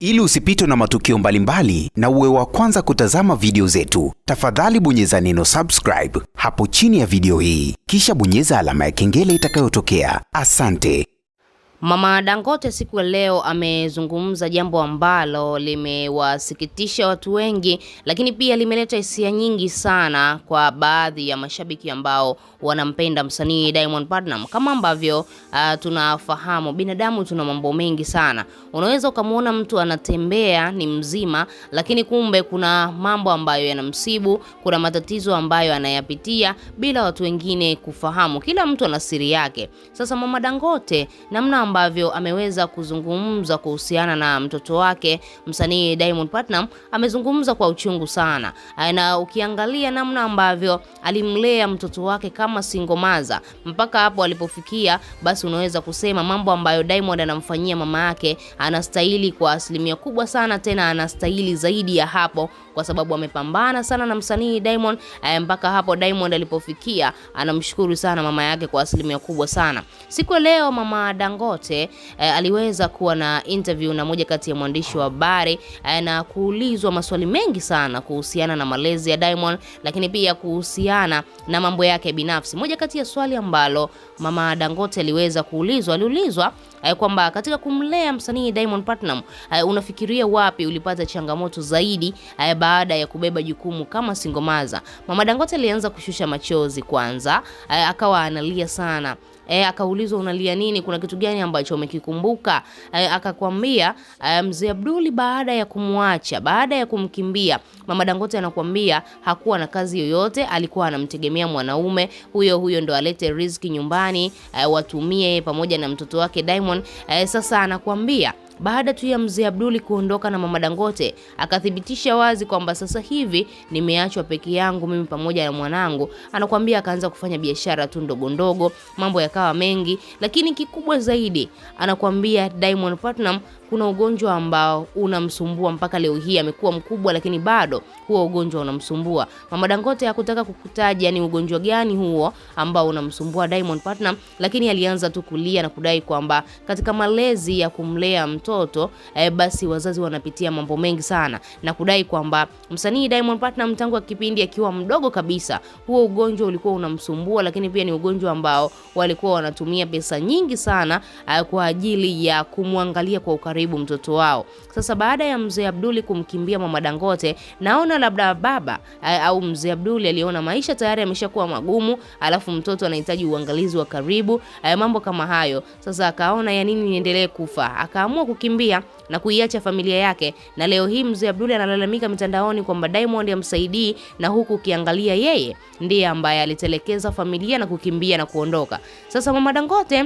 Ili usipitwe na matukio mbalimbali na uwe wa kwanza kutazama video zetu, tafadhali bonyeza neno subscribe hapo chini ya video hii, kisha bonyeza alama ya kengele itakayotokea. Asante. Mama Dangote siku ya leo amezungumza jambo ambalo limewasikitisha watu wengi, lakini pia limeleta hisia nyingi sana kwa baadhi ya mashabiki ambao wanampenda msanii Diamond Platnumz. Kama ambavyo tunafahamu, binadamu tuna mambo mengi sana. Unaweza ukamuona mtu anatembea ni mzima, lakini kumbe kuna mambo ambayo yanamsibu, kuna matatizo ambayo anayapitia bila watu wengine kufahamu. Kila mtu ana siri yake. Sasa Mama Dangote namna ambavyo ameweza kuzungumza kuhusiana na mtoto wake msanii Diamond Platnumz, amezungumza kwa uchungu sana. Na ukiangalia namna ambavyo alimlea mtoto wake kama singomaza mpaka hapo alipofikia, basi unaweza kusema mambo ambayo Diamond anamfanyia mama yake anastahili kwa asilimia kubwa sana, tena anastahili zaidi ya hapo, kwa sababu amepambana sana na msanii Diamond mpaka hapo Diamond alipofikia. Anamshukuru sana mama yake kwa asilimia kubwa sana. Siku leo Mama Dangote aliweza kuwa na interview na moja kati ya mwandishi wa habari na kuulizwa maswali mengi sana kuhusiana na malezi ya Diamond, lakini pia kuhusiana na mambo yake binafsi. Moja kati ya swali ambalo Mama Dangote aliulizwa kwamba katika kumlea msanii Diamond Platnumz, unafikiria wapi ulipata changamoto zaidi baada ya kubeba jukumu kama singomaza? Mama Dangote alianza kushusha machozi kwanza, akawa analia sana. Akaulizwa unalia nini, kuna kitu gani ambacho umekikumbuka? Akakwambia Mzee Abduli baada ya kumwacha, baada ya kumkimbia, Mama Dangote anakuambia hakuwa na kazi yoyote, alikuwa anamtegemea mwanaume huyo ndo alete riziki nyumbani, watumie pamoja na mtoto wake Diamond. Sasa anakuambia baada tu ya Mzee Abduli kuondoka na Mama Dangote, akathibitisha wazi kwamba sasa hivi nimeachwa peke yangu mimi pamoja na mwanangu. Anakuambia akaanza kufanya biashara tu ndogo ndogo, mambo yakawa mengi, lakini kikubwa zaidi anakuambia Diamond Platnumz kuna ugonjwa ambao unamsumbua mpaka leo hii. Amekuwa mkubwa lakini bado huo ugonjwa unamsumbua. Mama Dangote hakutaka kukutaja ni ugonjwa gani huo ambao unamsumbua Diamond Platnumz, lakini alianza tu kulia na kudai kwamba katika malezi ya kumlea mtoto basi wazazi wanapitia mambo mengi sana, na kudai kwamba msanii Diamond Platnumz tangu kipindi akiwa mdogo kabisa huo ugonjwa ulikuwa unamsumbua, lakini pia ni ugonjwa ambao walikuwa wanatumia pesa nyingi sana kwa ajili ya kumwangalia kwa ukaribu mtoto wao. Sasa baada ya Mzee Abduli kumkimbia Mama Dangote, naona labda baba au Mzee Abduli aliona maisha tayari yameshakuwa magumu, alafu mtoto anahitaji uangalizi wa karibu, mambo kama hayo. Sasa akaona ya nini niendelee kufa, akaamua kukimbia na kuiacha familia yake. Na leo hii Mzee Abduli analalamika mitandaoni kwamba Diamond amsaidii, na huku ukiangalia yeye ndiye ambaye alitelekeza familia na kukimbia na kuondoka. Sasa Mama Dangote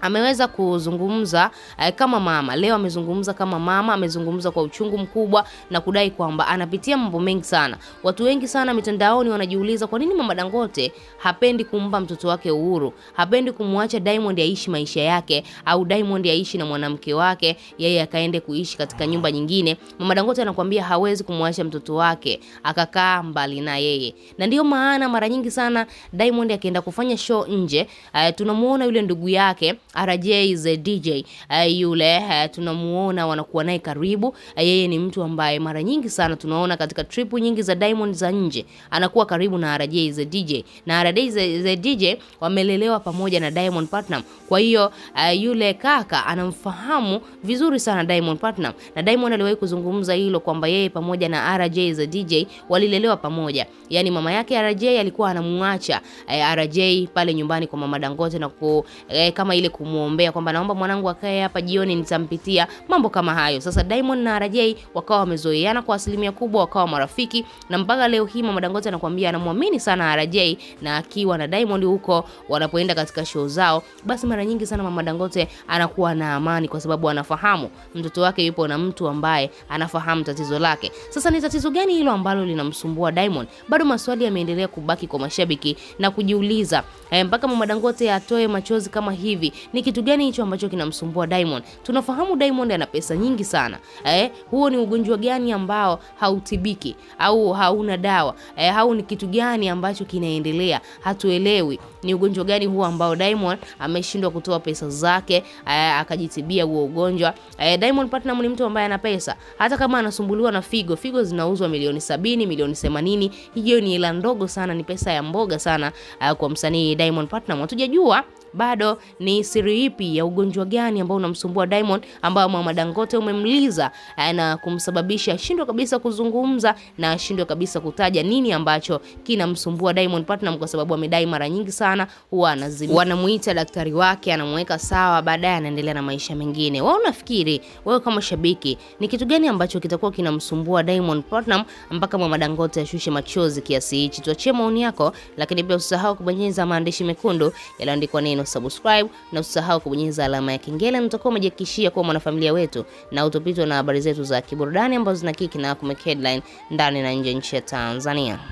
ameweza kuzungumza kama mama. Leo amezungumza kama mama, amezungumza kwa uchungu mkubwa na kudai kwamba anapitia mambo mengi sana. Watu wengi sana mitandaoni wanajiuliza kwa nini Mama Dangote hapendi kumpa mtoto wake uhuru, hapendi kumwacha Diamond aishi maisha yake, au Diamond aishi na mwanamke wake, yeye akaende kuishi katika nyumba nyingine. Mama Dangote anakuambia hawezi kumwacha mtoto wake akakaa mbali na yeye. Na ndio maana mara nyingi sana Diamond akienda kufanya show nje, tunamuona yule ndugu yake RJ the DJ yule tunamuona wanakuwa naye karibu. Yeye ni mtu ambaye mara nyingi sana tunaona katika trip nyingi za Diamond za nje anakuwa karibu na RJ the DJ, na RJ the DJ wamelelewa pamoja na Diamond Platnumz. Kwa hiyo yule kaka anamfahamu vizuri sana Diamond Platnumz, na Diamond aliwahi kuzungumza hilo kwamba yeye pamoja na RJ the DJ walilelewa pamoja. Yani mama yake RJ alikuwa anamuacha RJ pale nyumbani kwa Mama Dangote na kama ile kumuombea kwamba naomba mwanangu akae hapa jioni nitampitia, mambo kama hayo. Sasa Diamond na RJ wakawa wamezoeana kwa asilimia kubwa, wakawa marafiki, na mpaka leo hii Mama Dangote anakuambia anamwamini sana RJ, na akiwa na Diamond huko wanapoenda katika show zao, basi mara nyingi sana Mama Dangote anakuwa na amani kwa sababu anafahamu mtoto wake yupo na mtu ambaye anafahamu tatizo lake. Sasa ni tatizo gani hilo ambalo linamsumbua Diamond? Bado maswali yameendelea kubaki kwa mashabiki na kujiuliza mpaka Mama Dangote atoe machozi kama hivi. Ni kitu gani hicho ambacho kinamsumbua Diamond? Tunafahamu Diamond ana pesa nyingi sana. Huo ni ugonjwa gani ambao hautibiki au hauna dawa? Au ni kitu gani ambacho kinaendelea? Hatuelewi. Ni ugonjwa gani huo ambao Diamond ameshindwa kutoa pesa zake akajitibia huo ugonjwa? Diamond Platnumz ni mtu ambaye ana pesa. Hata kama anasumbuliwa na figo zinauzwa milioni 70, milioni 80. Hiyo ni hela ndogo sana, ni pesa ya mboga sana kwa msanii Diamond Platnumz. Hatujajua bado ni siri ipi ya ugonjwa gani ambao unamsumbua Diamond, ambao Mama Dangote umemliza na kumsababisha ashindwe kabisa kuzungumza na ashindwe kabisa kutaja nini ambacho kinamsumbua Diamond Platnumz, kwa sababu amedai mara nyingi sana huwa wanamuita daktari wake, anamweka sawa, baadaye anaendelea na maisha mengine. Wewe unafikiri, wewe kama shabiki, ni kitu gani ambacho kitakuwa kinamsumbua Diamond Platnumz mpaka Mama Dangote ashushe machozi kiasi hichi? Tuachie maoni yako, lakini pia usisahau kubonyeza maandishi mekundu yaliyoandikwa neno subscribe, na usisahau kubonyeza alama ya kengele, na utakuwa umejihakikishia kuwa mwanafamilia wetu na utopitwa na habari zetu za kiburudani ambazo zinakiki na kumake headline ndani na nje nchi ya Tanzania.